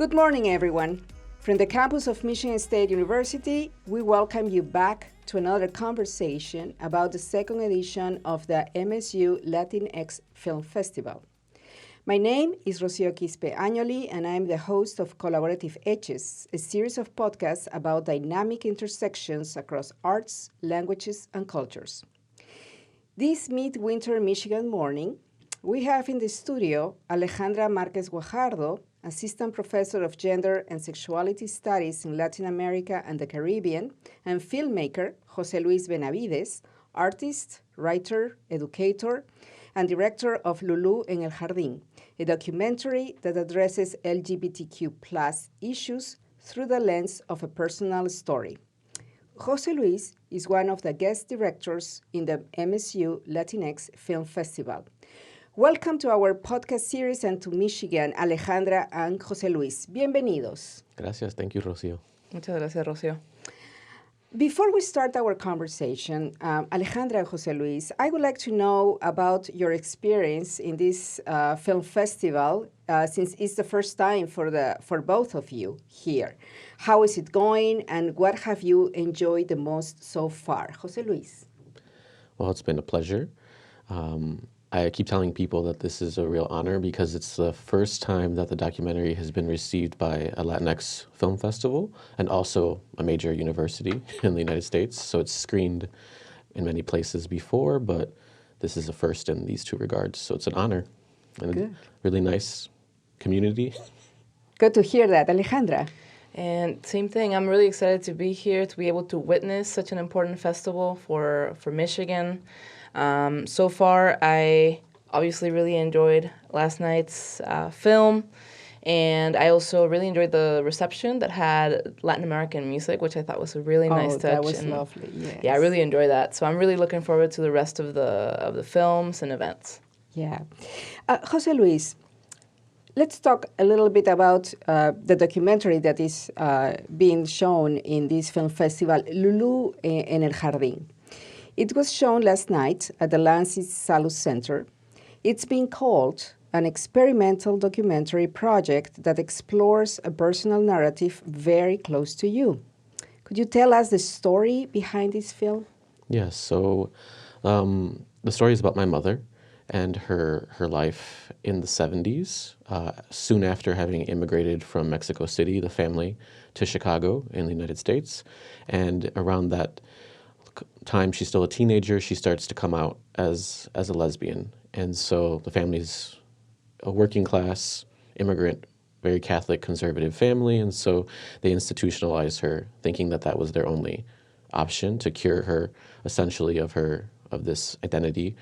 Good morning, everyone. From the campus of Michigan State University, we welcome you back to another conversation about the second edition of the MSU Latinx Film Festival. My name is Quispe-Agnoli, and I'm the host of Collaborative Edges, a series of podcasts about dynamic intersections across arts, languages, and cultures. This midwinter Michigan morning, we have in the studio Alejandra Márquez Guajardo, Assistant Professor of Gender and Sexuality Studies in Latin America and the Caribbean, and filmmaker José Luis Benavides, artist, writer, educator, and director of Lulú en el Jardín, a documentary that addresses LGBTQ+ issues through the lens of a personal story. José Luis is one of the guest directors in the MSU Latinx Film Festival. Welcome to our podcast series and to Michigan, Alejandra and José Luis. Bienvenidos. Gracias. Thank you, Rocío. Muchas gracias, Rocío. Before we start our conversation, Alejandra and José Luis, I would like to know about your experience in this film festival, since it's the first time for both of you here. How is it going, and what have you enjoyed the most so far? José Luis. Well, it's been a pleasure. I keep telling people that this is a real honor because it's the first time that the documentary has been received by a Latinx film festival and also a major university in the United States. So it's screened in many places before, but this is a first in these two regards. So it's an honor and a really nice community. Good to hear that. Alejandra? And same thing, I'm really excited to be here, to be able to witness such an important festival for Michigan. So far, I obviously really enjoyed last night's film, and I also really enjoyed the reception that had Latin American music, which I thought was a really nice touch. That was lovely, yes. Yeah, I really enjoyed that. So I'm really looking forward to the rest of the films and events. Yeah. José Luis, let's talk a little bit about the documentary that is being shown in this film festival, Lulú en el Jardín. It was shown last night at the Lancis Salus Center. It's been called an experimental documentary project that explores a personal narrative very close to you. Could you tell us the story behind this film? Yes, so the story is about my mother and her life in the 70s, soon after having immigrated from Mexico City, the family, to Chicago in the United States. And around that time, she's still a teenager, she starts to come out as a lesbian. And so the family's a working class, immigrant, very Catholic, conservative family, and so they institutionalize her, thinking that that was their only option to cure her, essentially, of this identity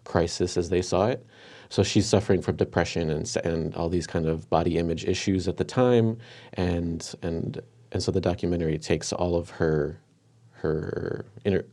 crisis as they saw it. So she's suffering from depression and all these kind of body image issues at the time, and so the documentary takes all of her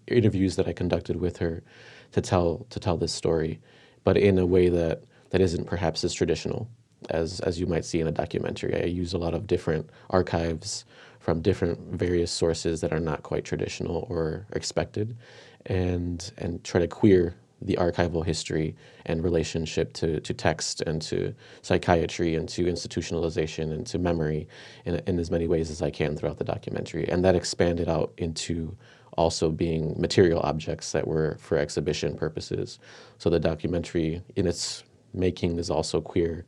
interviews that I conducted with her to tell this story, but in a way that isn't perhaps as traditional as you might see in a documentary. I use a lot of different archives from different various sources that are not quite traditional or expected, and try to queer the archival history and relationship to text and to psychiatry and to institutionalization and to memory in as many ways as I can throughout the documentary. And that expanded out into also being material objects that were for exhibition purposes. So the documentary in its making is also queer,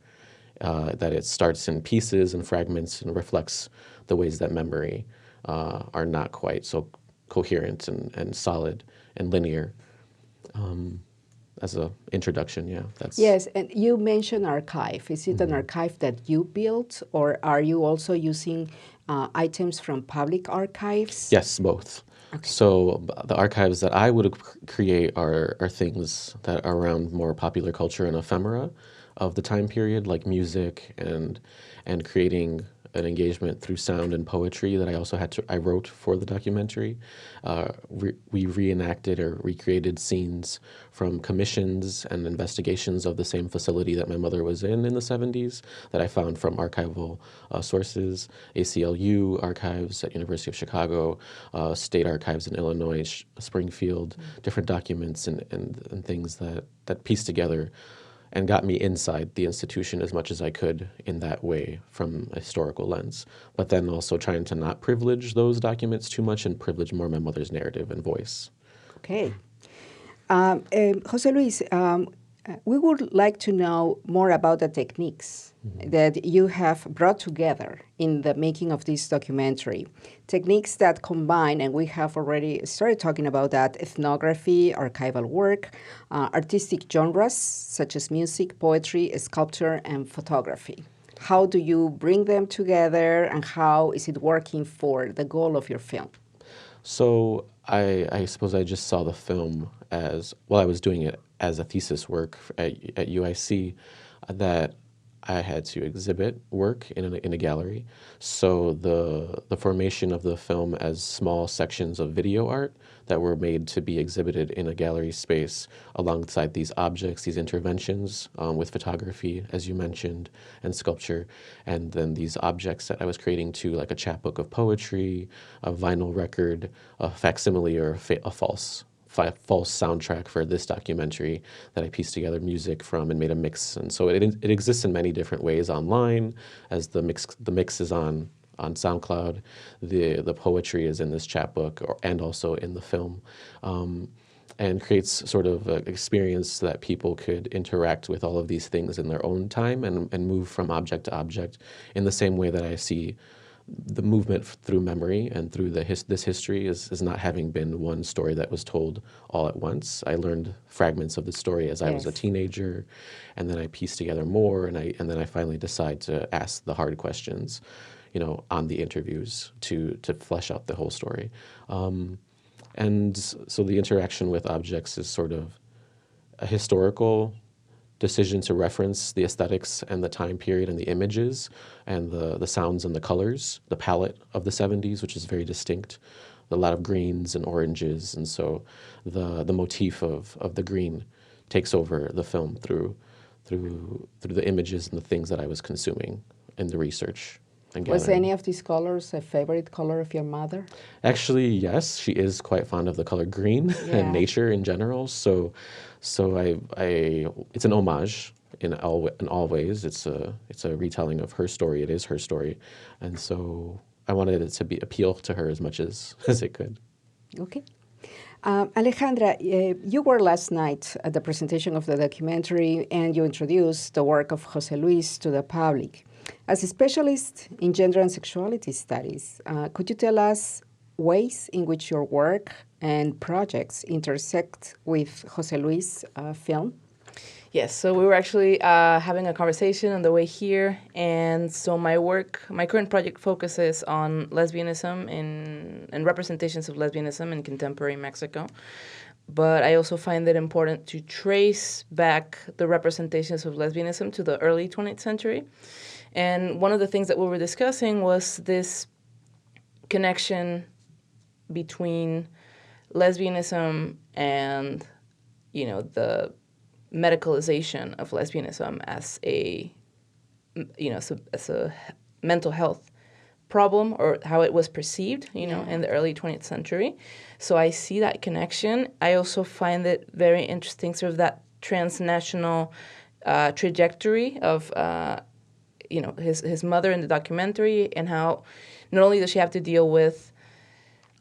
that it starts in pieces and fragments and reflects the ways that memory are not quite so coherent and solid and linear. As an introduction, yeah. Yes, and you mentioned archive. Is it an archive that you built, or are you also using items from public archives? Yes, both. Okay. So the archives that I would create are things that are around more popular culture and ephemera of the time period, like music and creating an engagement through sound and poetry that I wrote for the documentary. We reenacted or recreated scenes from commissions and investigations of the same facility that my mother was in the 70s that I found from archival sources, ACLU archives at University of Chicago, state archives in Illinois, Springfield, different documents and things that piece together and got me inside the institution as much as I could in that way from a historical lens, but then also trying to not privilege those documents too much and privilege more my mother's narrative and voice. Okay. Jose Luis, we would like to know more about the techniques that you have brought together in the making of this documentary. Techniques that combine, and we have already started talking about that, ethnography, archival work, artistic genres such as music, poetry, sculpture, and photography. How do you bring them together, and how is it working for the goal of your film? So I suppose I just saw the film as, well, I was doing it as a thesis work at UIC, that I had to exhibit work in a gallery. So the formation of the film as small sections of video art that were made to be exhibited in a gallery space alongside these objects, these interventions with photography, as you mentioned, and sculpture, and then these objects that I was creating too, like a chapbook of poetry, a vinyl record, a facsimile, or a false soundtrack for this documentary that I pieced together music from and made a mix. And so it exists in many different ways online, as the mix is on SoundCloud. The poetry is in this chapbook and also in the film, and creates sort of an experience that people could interact with all of these things in their own time and move from object to object in the same way that I see the movement through memory and through this history is not having been one story that was told all at once. I learned fragments of the story as I was a teenager, and then I pieced together more, and then I finally decide to ask the hard questions, on the interviews to flesh out the whole story. And so the interaction with objects is sort of a historical decision to reference the aesthetics and the time period and the images and the sounds and the colors, the palette of the 70s, which is very distinct, a lot of greens and oranges. And so the motif of the green takes over the film through the images and the things that I was consuming in the research. Was any of these colors a favorite color of your mother? Actually, yes. She is quite fond of the color green and nature in general. So it's an homage in all ways. It's a retelling of her story. It is her story, and so I wanted it to appeal to her as much as it could. Okay. Alejandra, you were last night at the presentation of the documentary, and you introduced the work of Jose Luis to the public. As a specialist in gender and sexuality studies, could you tell us ways in which your work and projects intersect with Jose Luis' film? Yes, so we were actually having a conversation on the way here, and so my current project focuses on lesbianism and representations of lesbianism in contemporary Mexico. But I also find it important to trace back the representations of lesbianism to the early 20th century. And one of the things that we were discussing was this connection between lesbianism and, the medicalization of lesbianism as a mental health problem, or how it was perceived, in the early 20th century. So I see that connection. I also find it very interesting, sort of that transnational trajectory of his mother in the documentary, and how not only does she have to deal with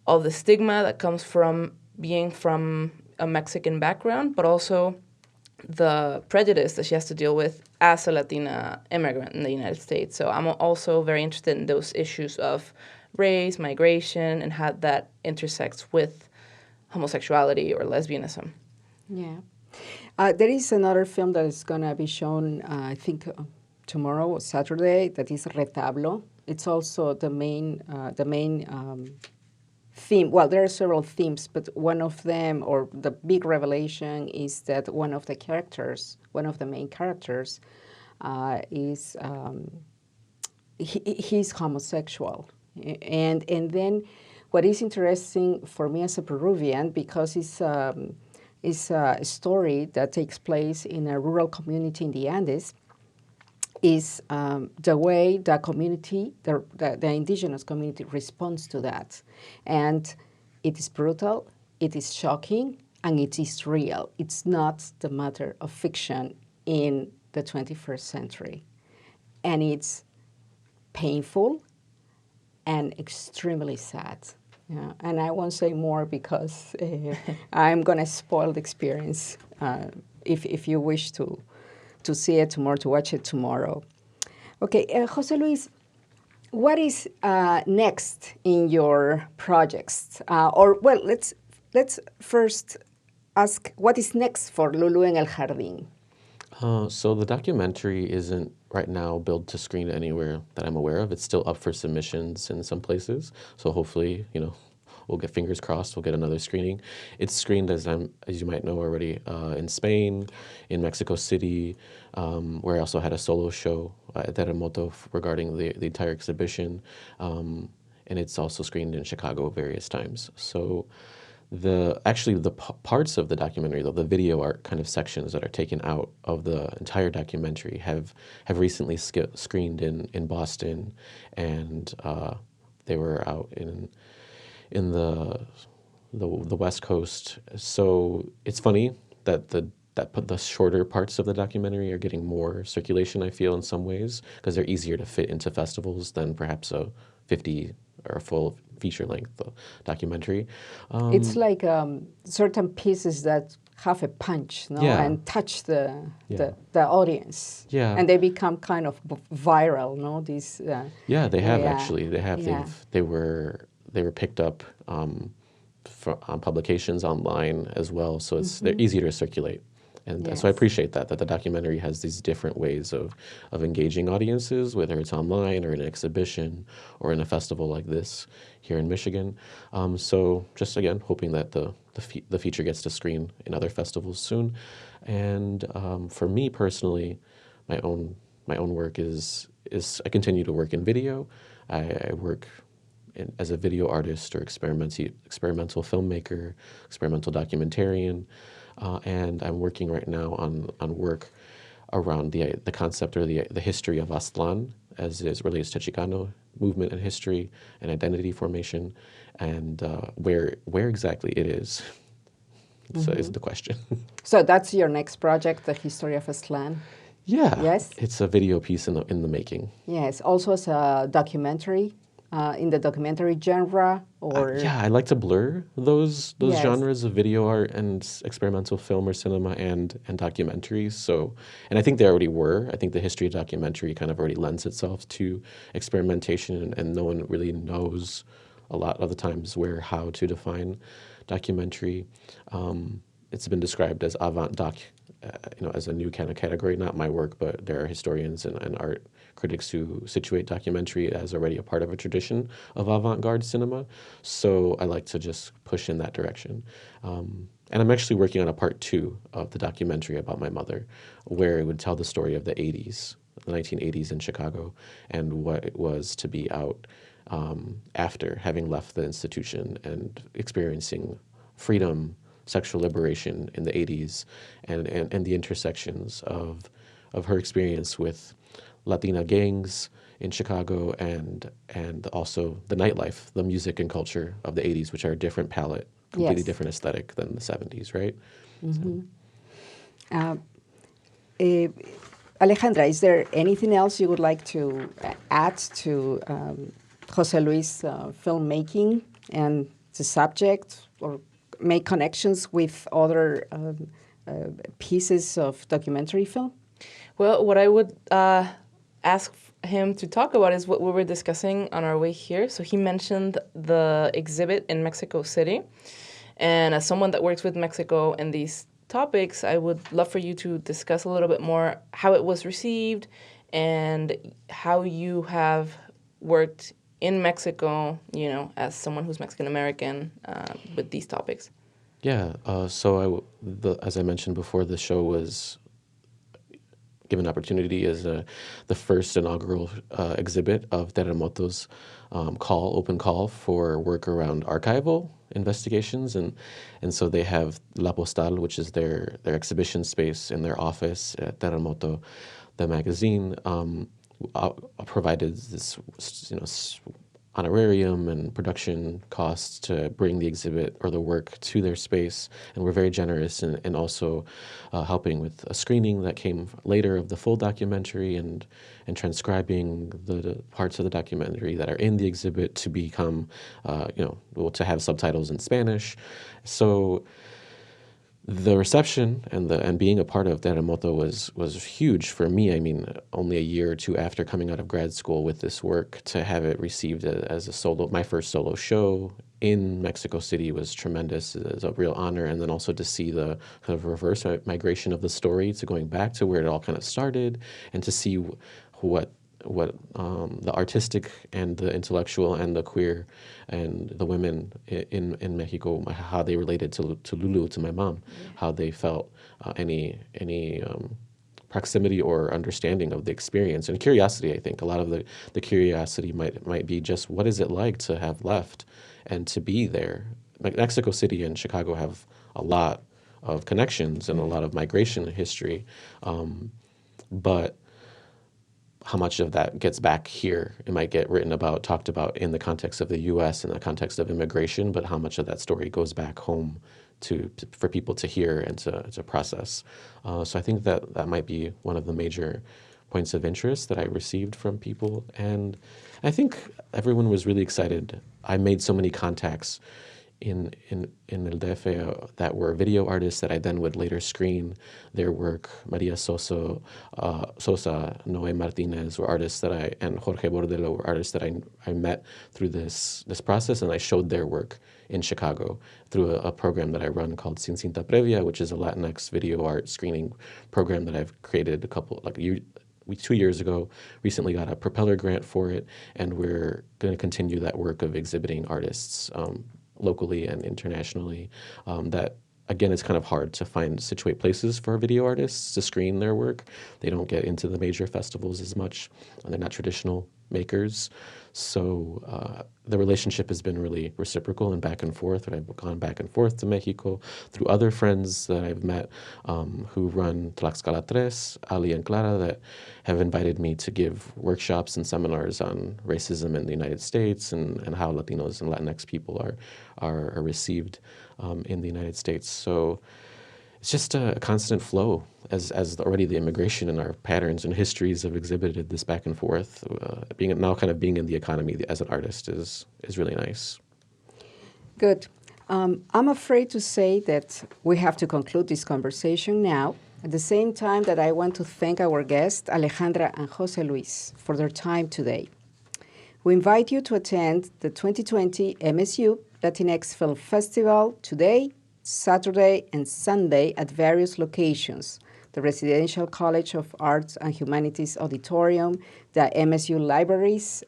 all the stigma that comes from being from a Mexican background, but also the prejudice that she has to deal with as a Latina immigrant in the United States. So I'm also very interested in those issues of race, migration, and how that intersects with homosexuality or lesbianism. Yeah. There is another film that is going to be shown, I think, tomorrow or Saturday, that is Retablo. It's also the main theme. Well, there are several themes, but one of them, or the big revelation, is that one of the main characters, he's homosexual. And then what is interesting for me as a Peruvian, because it's a story that takes place in a rural community in the Andes, is the way the community, the indigenous community, responds to that. And it is brutal, it is shocking, and it is real. It's not the matter of fiction in the 21st century. And it's painful and extremely sad. Yeah. And I won't say more because I'm going to spoil the experience if you wish to see it tomorrow, to watch it tomorrow. Okay, Jose Luis, what is next in your projects? Let's first ask what is next for Lulú en el Jardín. So the documentary isn't right now billed to screen anywhere that I'm aware of. It's still up for submissions in some places. So hopefully, we'll get fingers crossed. We'll get another screening. It's screened, as you might know already, in Spain, in Mexico City, where I also had a solo show at Terremoto regarding the entire exhibition, and it's also screened in Chicago various times. So the parts of the documentary, though, the video art kind of sections that are taken out of the entire documentary have recently screened in Boston, and they were out in the West Coast. So it's funny that the shorter parts of the documentary are getting more circulation, I feel, in some ways, because they're easier to fit into festivals than perhaps a 50 or a full feature-length documentary. It's like certain pieces that have a punch, no? Yeah. And touch the audience. Yeah. And they become kind of viral, no? These. They have actually. Yeah. They were picked up on publications online as well, so they're easier to circulate. And so I appreciate that the documentary has these different ways of engaging audiences, whether it's online or in an exhibition or in a festival like this here in Michigan. So just again, hoping that the feature gets to screen in other festivals soon. And for me personally, my own work is I continue to work in video. I work as a video artist or experimental filmmaker, experimental documentarian. And I'm working right now on work around the concept or the history of Aztlán as it relates to Chicano movement and history and identity formation, and where exactly it is. So is the question. So that's your next project, the history of Aztlán. Yeah. Yes. It's a video piece in the making. Yes. Also as a documentary. In the documentary genre, or I like to blur those Yes. genres of video art and experimental film or cinema and documentaries. So, and I think they already were. I think the history of documentary kind of already lends itself to experimentation, and no one really knows a lot of the times how to define documentary. It's been described as avant-doc, as a new kind of category. Not my work, but there are historians and art critics who situate documentary as already a part of a tradition of avant-garde cinema. So I like to just push in that direction. And I'm actually working on a part 2 of the documentary about my mother, where it would tell the story of the 1980s in Chicago, and what it was to be out after having left the institution and experiencing freedom, sexual liberation in the 80s, and the intersections of her experience with Latina gangs in Chicago, and also the nightlife, the music and culture of the 80s, which are a different palette, completely Yes. different aesthetic than the 70s, right? Alejandra, is there anything else you would like to add to Jose Luis' filmmaking and the subject, or make connections with other pieces of documentary film? Well, what I would ask him to talk about is what we were discussing on our way here. So he mentioned the exhibit in Mexico City. And as someone that works with Mexico and these topics, I would love for you to discuss a little bit more how it was received and how you have worked in Mexico, as someone who's Mexican-American with these topics. Yeah, so as I mentioned before, the show was given opportunity as the first inaugural exhibit of Terremoto's open call for work around archival investigations, and so they have La Postal, which is their exhibition space in their office at Terremoto. The magazine provided this honorarium and production costs to bring the exhibit or the work to their space, and were very generous in also helping with a screening that came later of the full documentary and transcribing the parts of the documentary that are in the exhibit to become, to have subtitles in Spanish. So the reception and being a part of Terremoto was huge for me. I mean, only a year or two after coming out of grad school with this work, to have it received as my first solo show in Mexico City was tremendous. It was a real honor. And then also to see the kind of reverse migration of the story to going back to where it all kind of started, and to see what the artistic and the intellectual and the queer and the women in Mexico, how they related to Lulú, to my mom, how they felt any proximity or understanding of the experience, and curiosity. I think a lot of the curiosity might be just, what is it like to have left and to be there? Like Mexico City and Chicago have a lot of connections and a lot of migration history, but how much of that gets back here? It might get talked about in the context of the U.S., in the context of immigration, but how much of that story goes back home for people to hear and to process? So I think that might be one of the major points of interest that I received from people. And I think everyone was really excited. I made so many contacts in El DF that were video artists that I then would later screen their work. Maria Sosa, Noé Martinez were artists and Jorge Bordelo were artists that I met through this process, and I showed their work in Chicago through a program that I run called Sin Cinta Previa, which is a Latinx video art screening program that I've created 2 years ago. Recently got a Propeller grant for it, and we're going to continue that work of exhibiting artists locally and internationally. That, again, it's kind of hard to situate places for video artists to screen their work. They don't get into the major festivals as much, and they're not traditional makers. So the relationship has been really reciprocal and back and forth. And I've gone back and forth to Mexico through other friends that I've met who run Tlaxcala Tres, Ali and Clara, that have invited me to give workshops and seminars on racism in the United States and how Latinos and Latinx people are received in the United States. So it's just a constant flow, as already the immigration and our patterns and histories have exhibited this back and forth. Being in the economy as an artist is really nice. Good. I'm afraid to say that we have to conclude this conversation now. At the same time that I want to thank our guests, Alejandra and José Luis, for their time today. We invite you to attend the 2020 MSU Latinx Film Festival today, Saturday, and Sunday at various locations: the Residential College of Arts and Humanities Auditorium, the MSU Libraries,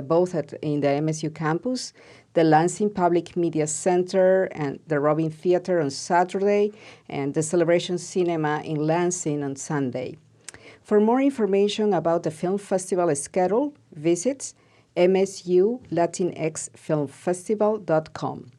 both in the MSU campus, the Lansing Public Media Center, and the Robin Theater on Saturday, and the Celebration Cinema in Lansing on Sunday. For more information about the film festival schedule, visit msulatinxfilmfestival.com.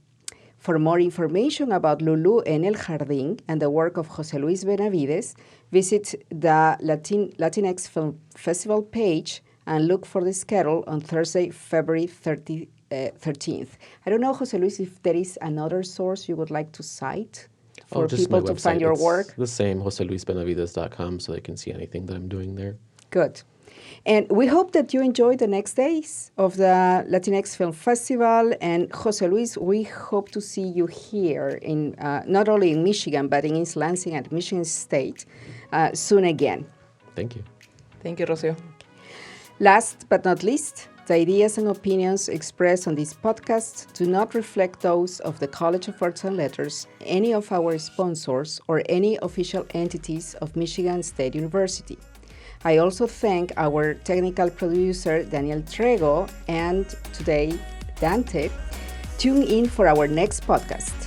For more information about Lulú en el Jardín and the work of José Luis Benavides, visit the Latinx Film Festival page and look for the schedule on Thursday, February 13th. I don't know, José Luis, if there is another source you would like to cite for people to find your work. The same, joseluisbenavides.com, so they can see anything that I'm doing there. Good. And we hope that you enjoy the next days of the Latinx Film Festival. And José Luis, we hope to see you here in not only in Michigan, but in East Lansing and Michigan State soon again. Thank you. Thank you, Rocio. Last but not least, the ideas and opinions expressed on this podcast do not reflect those of the College of Arts and Letters, any of our sponsors, or any official entities of Michigan State University. I also thank our technical producer, Daniel Trego, and today, Dante. Tune in for our next podcast.